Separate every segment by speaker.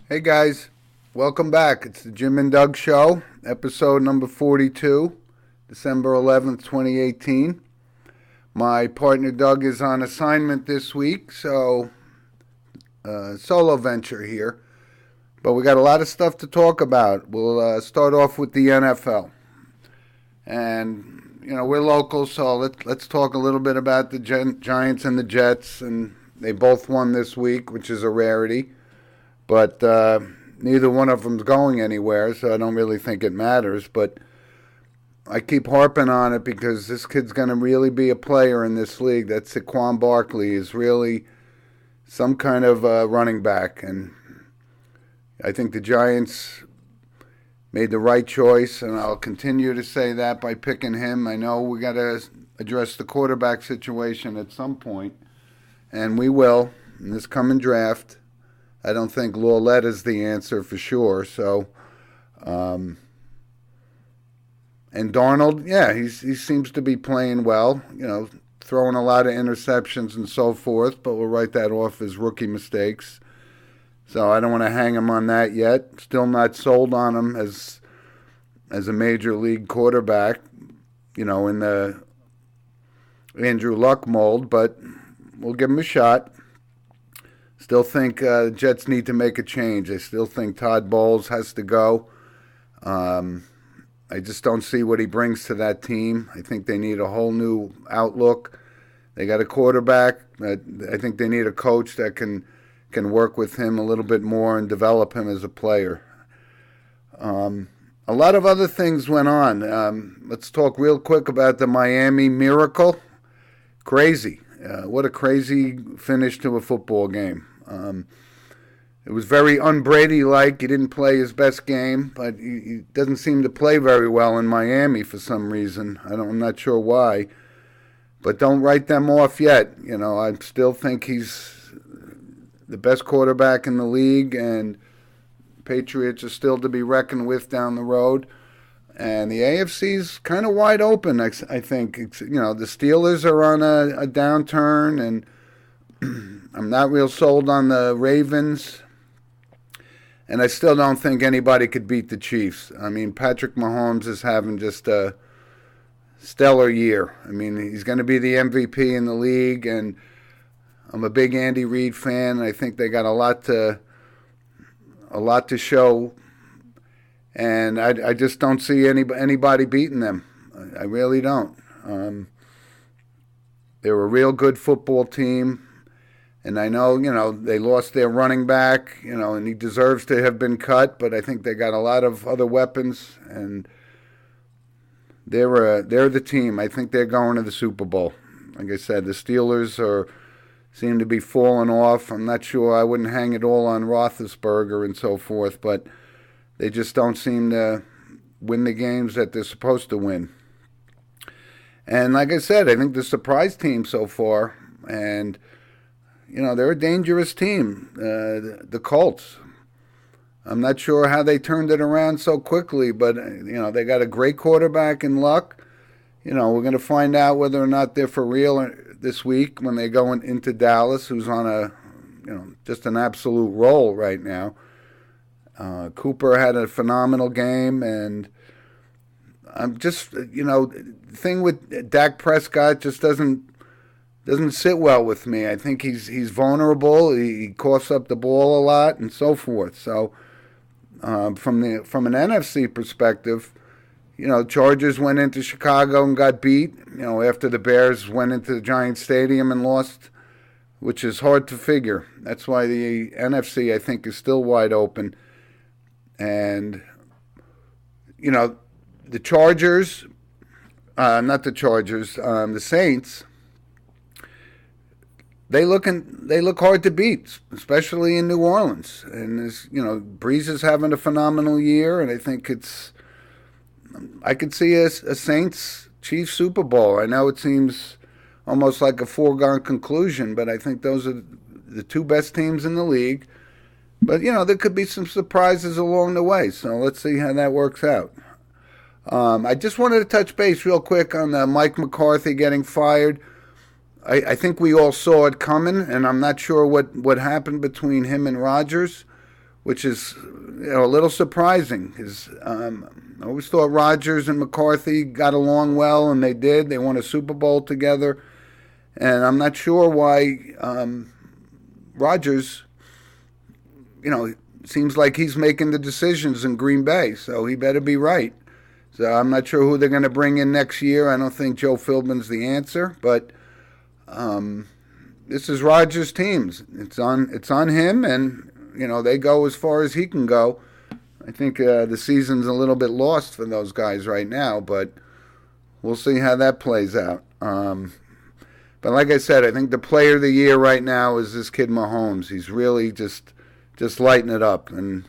Speaker 1: Hey guys, welcome back. It's the Jim and Doug Show, episode number 42, December 11th, 2018. My partner Doug is on assignment this week, so solo venture here. But we got a lot of stuff to talk about. We'll start off with the NFL. And, we're local, so let's talk a little bit about the Giants and the Jets. And they both won this week, which is a rarity. But neither one of them's going anywhere, so I don't really think it matters. But I keep harping on it because this kid's going to really be a player in this league. That Saquon Barkley is really some kind of running back. And I think the Giants made the right choice, and I'll continue to say that by picking him. I know we got to address the quarterback situation at some point, and we will in this coming draft. I don't think Laulette is the answer for sure. So, and Darnold, yeah, he seems to be playing well. Throwing a lot of interceptions and so forth, but we'll write that off as rookie mistakes. So I don't want to hang him on that yet. Still not sold on him as a major league quarterback, in the Andrew Luck mold, but we'll give him a shot. Still think the Jets need to make a change. I still think Todd Bowles has to go. I just don't see what he brings to that team. I think they need a whole new outlook. They got a quarterback. I think they need a coach that can work with him a little bit more and develop him as a player. A lot of other things went on. Let's talk real quick about the Miami Miracle. Crazy. What a crazy finish to a football game. It was very un-Brady-like. He didn't play his best game, but he doesn't seem to play very well in Miami for some reason. I'm not sure why. But don't write them off yet. I still think he's the best quarterback in the league, and Patriots are still to be reckoned with down the road. And the AFC's kind of wide open, I think. The Steelers are on a downturn, and I'm not real sold on the Ravens. And I still don't think anybody could beat the Chiefs. I mean, Patrick Mahomes is having just a stellar year. I mean, he's going to be the MVP in the league, and I'm a big Andy Reid fan. I think they got a lot to show. And I just don't see anybody beating them. I really don't. They're a real good football team. And I know, they lost their running back, and he deserves to have been cut. But I think they got a lot of other weapons. And they're the team. I think they're going to the Super Bowl. Like I said, the Steelers seem to be falling off. I'm not sure. I wouldn't hang it all on Roethlisberger and so forth. But they just don't seem to win the games that they're supposed to win. And like I said, I think the surprise team so far, and, they're a dangerous team, the Colts. I'm not sure how they turned it around so quickly, but, they got a great quarterback in Luck. We're going to find out whether or not they're for real this week when they go into Dallas, who's on just an absolute roll right now. Cooper had a phenomenal game, and I'm just, the thing with Dak Prescott just doesn't sit well with me. I think he's vulnerable. He coughs up the ball a lot and so forth. So from an NFC perspective, Chargers went into Chicago and got beat. After the Bears went into the Giants Stadium and lost, which is hard to figure. That's why the NFC, I think, is still wide open. And, the Chargers, not the Chargers, the Saints, they look hard to beat, especially in New Orleans. And, Breeze is having a phenomenal year, and I think I could see a Saints-Chiefs Super Bowl. I know it seems almost like a foregone conclusion, but I think those are the two best teams in the league. But, there could be some surprises along the way, so let's see how that works out. I just wanted to touch base real quick on Mike McCarthy getting fired. I think we all saw it coming, and I'm not sure what happened between him and Rodgers, which is a little surprising. I always thought Rodgers and McCarthy got along well, and they did. They won a Super Bowl together, and I'm not sure why Rodgers, seems like he's making the decisions in Green Bay, so he better be right. So I'm not sure who they're going to bring in next year. I don't think Joe Philbin's the answer, but this is Rodgers' teams. It's on him, and they go as far as he can go. I think the season's a little bit lost for those guys right now, but we'll see how that plays out. But like I said, I think the player of the year right now is this kid Mahomes. He's really just lighting it up, and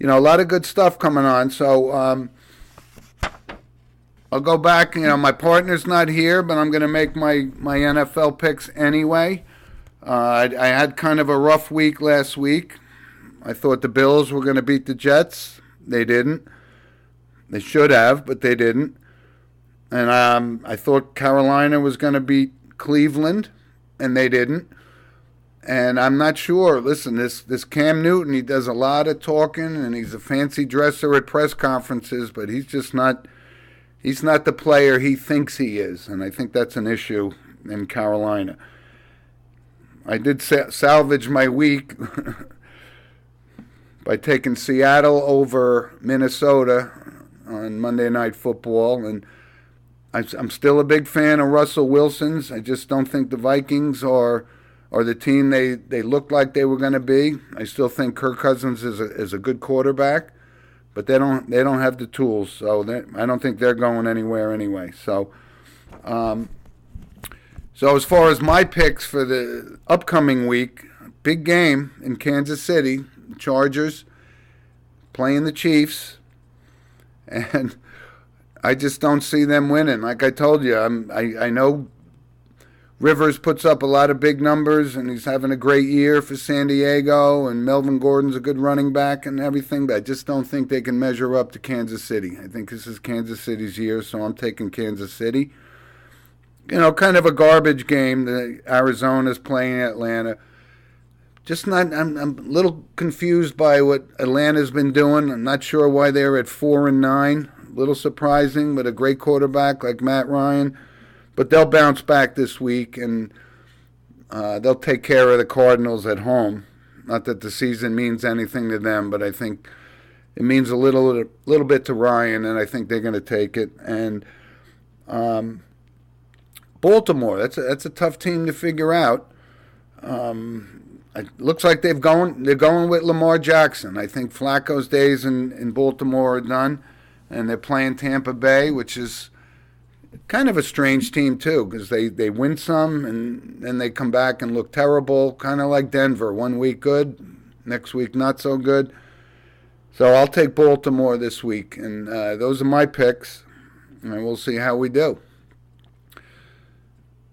Speaker 1: a lot of good stuff coming on. So I'll go back. My partner's not here, but I'm going to make my NFL picks anyway. I had kind of a rough week last week. I thought the Bills were going to beat the Jets. They didn't. They should have, but they didn't. And I thought Carolina was going to beat Cleveland, and they didn't. And I'm not sure. Listen, this Cam Newton, he does a lot of talking, and he's a fancy dresser at press conferences, but he's just not. He's not the player he thinks he is, and I think that's an issue in Carolina. I did salvage my week by taking Seattle over Minnesota on Monday Night Football, and I'm still a big fan of Russell Wilson's. I just don't think the Vikings are the team they looked like they were going to be. I still think Kirk Cousins is a good quarterback, but they don't have the tools, so I don't think they're going anywhere anyway. So as far as my picks for the upcoming week, big game in Kansas City, Chargers playing the Chiefs, and I just don't see them winning. Like I told you, I know Rivers puts up a lot of big numbers, and he's having a great year for San Diego, and Melvin Gordon's a good running back and everything, but I just don't think they can measure up to Kansas City. I think this is Kansas City's year, so I'm taking Kansas City. Kind of a garbage game that Arizona's playing Atlanta. I'm a little confused by what Atlanta's been doing. I'm not sure why they're at 4-9. A little surprising, but a great quarterback like Matt Ryan. But they'll bounce back this week, and they'll take care of the Cardinals at home. Not that the season means anything to them, but I think it means a little bit to Ryan, and I think they're going to take it. And Baltimore, that's a tough team to figure out. It looks like they're going with Lamar Jackson. I think Flacco's days in Baltimore are done, and they're playing Tampa Bay, which is kind of a strange team too, because they win some and then they come back and look terrible, kind of like Denver. One week good, next week not so good. So I'll take Baltimore this week, and those are my picks, and we'll see how we do.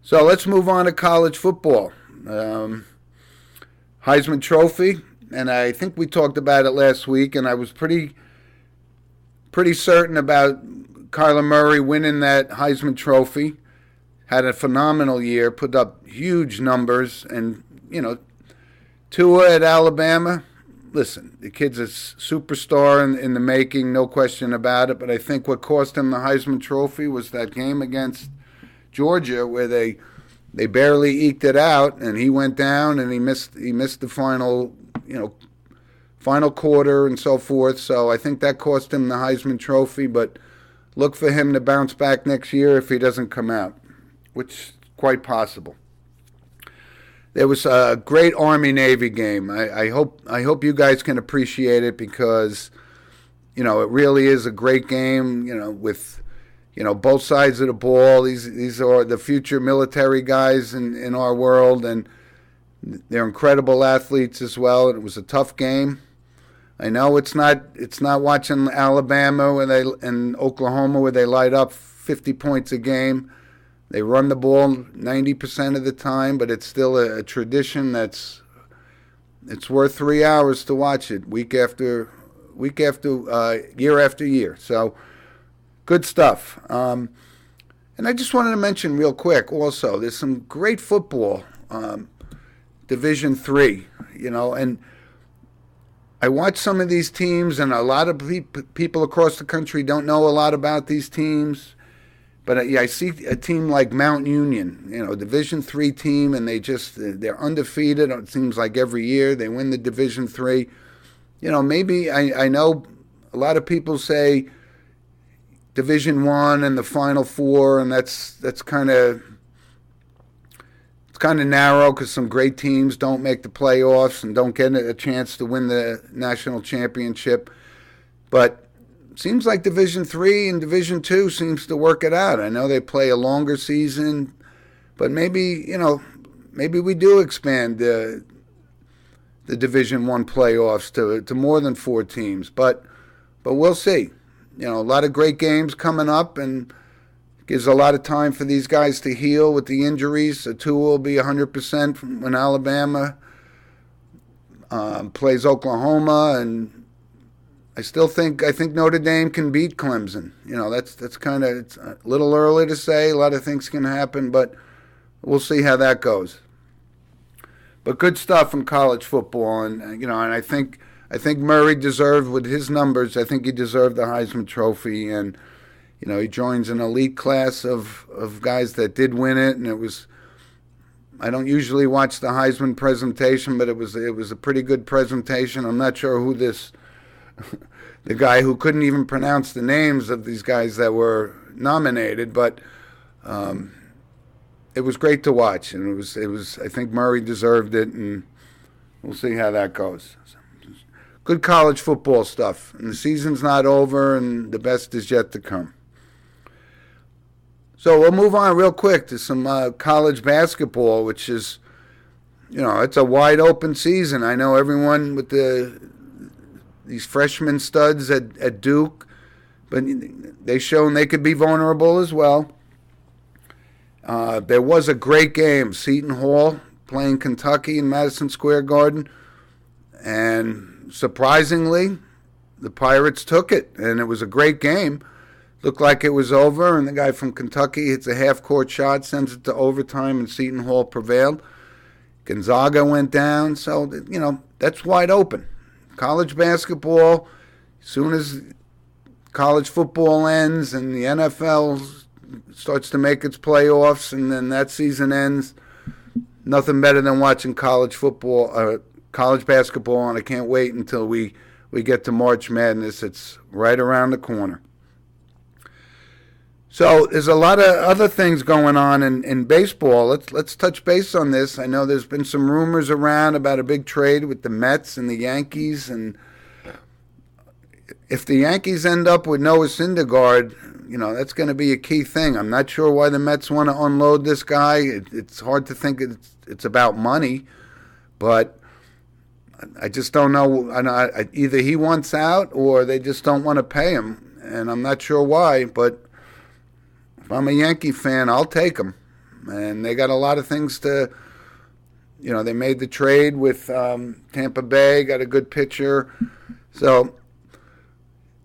Speaker 1: So let's move on to college football. Heisman Trophy, and I think we talked about it last week, and I was pretty certain about Kyler Murray winning that Heisman Trophy. Had a phenomenal year, put up huge numbers, and, Tua at Alabama, listen, the kid's a superstar in the making, no question about it, but I think what cost him the Heisman Trophy was that game against Georgia where they barely eked it out, and he went down and he missed the final quarter and so forth. So I think that cost him the Heisman Trophy, but look for him to bounce back next year if he doesn't come out, which is quite possible. There was a great Army-Navy game. I hope you guys can appreciate it because, it really is a great game, with both sides of the ball. These are the future military guys in our world, and they're incredible athletes as well. It was a tough game. I know it's not watching Alabama and Oklahoma where they light up 50 points a game. They run the ball 90% of the time, but it's still a tradition it's worth 3 hours to watch it week after year after year. So good stuff. And I just wanted to mention real quick also, there's some great football, Division III, and I watch some of these teams, and a lot of people across the country don't know a lot about these teams. But yeah, I see a team like Mount Union, Division III team, and they're undefeated. It seems like every year they win the Division III. Maybe I know a lot of people say Division I and the Final Four, and that's kind of narrow because some great teams don't make the playoffs and don't get a chance to win the national championship. But seems like Division III and Division II seems to work it out. I know they play a longer season, but maybe we do expand the Division I playoffs to more than 4 teams. But we'll see. A lot of great games coming up, and gives a lot of time for these guys to heal with the injuries. Tua will be 100% when Alabama plays Oklahoma, and I think Notre Dame can beat Clemson. That's kind of, it's a little early to say. A lot of things can happen, but we'll see how that goes. But good stuff in college football, and I think Murray deserved, with his numbers, I think he deserved the Heisman Trophy, and he joins an elite class of guys that did win it, and it was. I don't usually watch the Heisman presentation, but it was a pretty good presentation. I'm not sure who the guy who couldn't even pronounce the names of these guys that were nominated, but it was great to watch, and it was. I think Murray deserved it, and we'll see how that goes. Good college football stuff, and the season's not over, and the best is yet to come. So we'll move on real quick to some college basketball, which is, it's a wide open season. I know everyone with these freshman studs at Duke, but they've shown they could be vulnerable as well. There was a great game, Seton Hall playing Kentucky in Madison Square Garden, and surprisingly, the Pirates took it, and it was a great game. Looked like it was over, and the guy from Kentucky hits a half-court shot, sends it to overtime, and Seton Hall prevailed. Gonzaga went down, so, that's wide open. College basketball, as soon as college football ends and the NFL starts to make its playoffs, and then that season ends, nothing better than watching college football, college basketball, and I can't wait until we get to March Madness. It's right around the corner. So there's a lot of other things going on in baseball. Let's touch base on this. I know there's been some rumors around about a big trade with the Mets and the Yankees, and if the Yankees end up with Noah Syndergaard, that's going to be a key thing. I'm not sure why the Mets want to unload this guy. It's hard to think it's about money, but I just don't know. Either he wants out or they just don't want to pay him, and I'm not sure why, but if I'm a Yankee fan, I'll take them. And they got a lot of things to, they made the trade with Tampa Bay, got a good pitcher. So,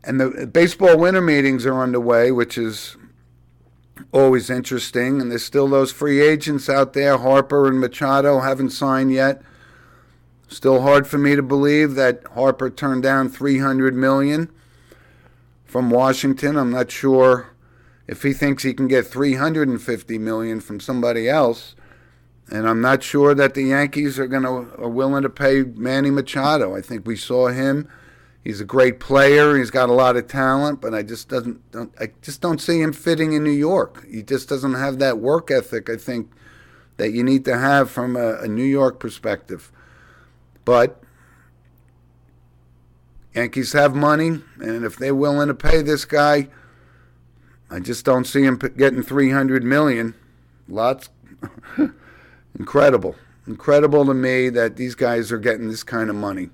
Speaker 1: and the baseball winter meetings are underway, which is always interesting. And there's still those free agents out there. Harper and Machado haven't signed yet. Still hard for me to believe that Harper turned down $300 million from Washington. I'm not sure if he thinks he can get $350 million from somebody else, and I'm not sure that the Yankees are willing to pay Manny Machado. I think we saw him; he's a great player. He's got a lot of talent, but I just don't see him fitting in New York. He just doesn't have that work ethic, I think, that you need to have from a New York perspective. But Yankees have money, and if they're willing to pay this guy, I just don't see him getting $300 million. Lots. Incredible to me that these guys are getting this kind of money.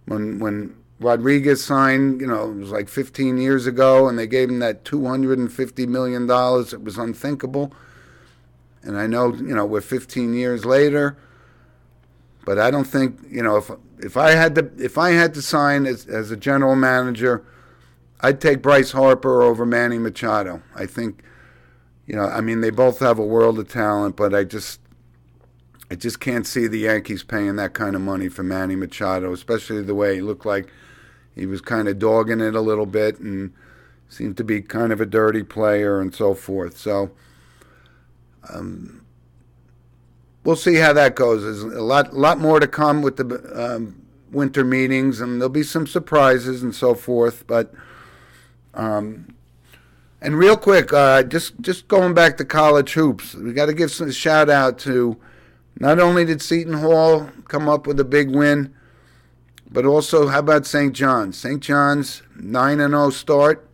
Speaker 1: When Rodriguez signed, it was like 15 years ago, and they gave him that $250 million. It was unthinkable. And I know, we're 15 years later, but I don't think, if I had to sign as a general manager, I'd take Bryce Harper over Manny Machado. I think, they both have a world of talent, but I I just can't see the Yankees paying that kind of money for Manny Machado, especially the way he looked like he was kind of dogging it a little bit and seemed to be kind of a dirty player and so forth. So we'll see how that goes. There's a lot more to come with the winter meetings, and there'll be some surprises and so forth. But and real quick, just going back to college hoops, we got to give some shout out to not only did Seton Hall come up with a big win, but also how about St. John's? St. John's 9-0 start.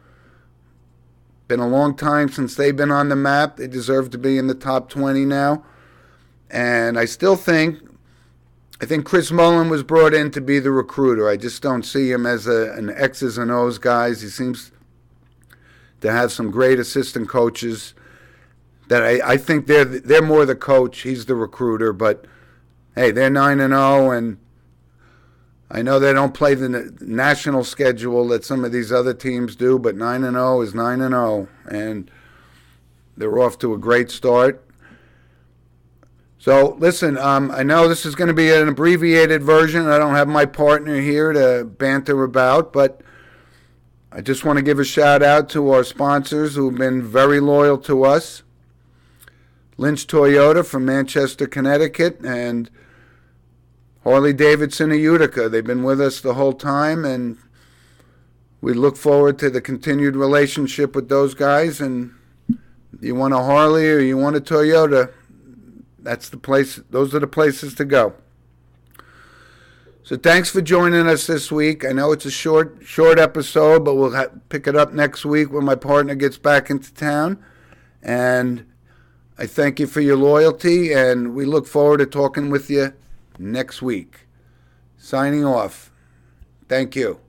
Speaker 1: Been a long time since they've been on the map. They deserve to be in the top 20 now. And I think Chris Mullen was brought in to be the recruiter. I just don't see him as an X's and O's guy. He seems to have some great assistant coaches that I think they're more the coach. He's the recruiter. But, hey, they're 9-0, and I know they don't play the national schedule that some of these other teams do, but 9-0 is 9-0, and they're off to a great start. So, listen, I know this is going to be an abbreviated version. I don't have my partner here to banter about, but I just want to give a shout-out to our sponsors who have been very loyal to us. Lynch Toyota from Manchester, Connecticut, and Harley-Davidson of Utica. They've been with us the whole time, and we look forward to the continued relationship with those guys. And you want a Harley or you want a Toyota, that's the place. Those are the places to go. So thanks for joining us this week. I know it's a short episode, but we'll pick it up next week when my partner gets back into town. And I thank you for your loyalty, and we look forward to talking with you next week. Signing off. Thank you.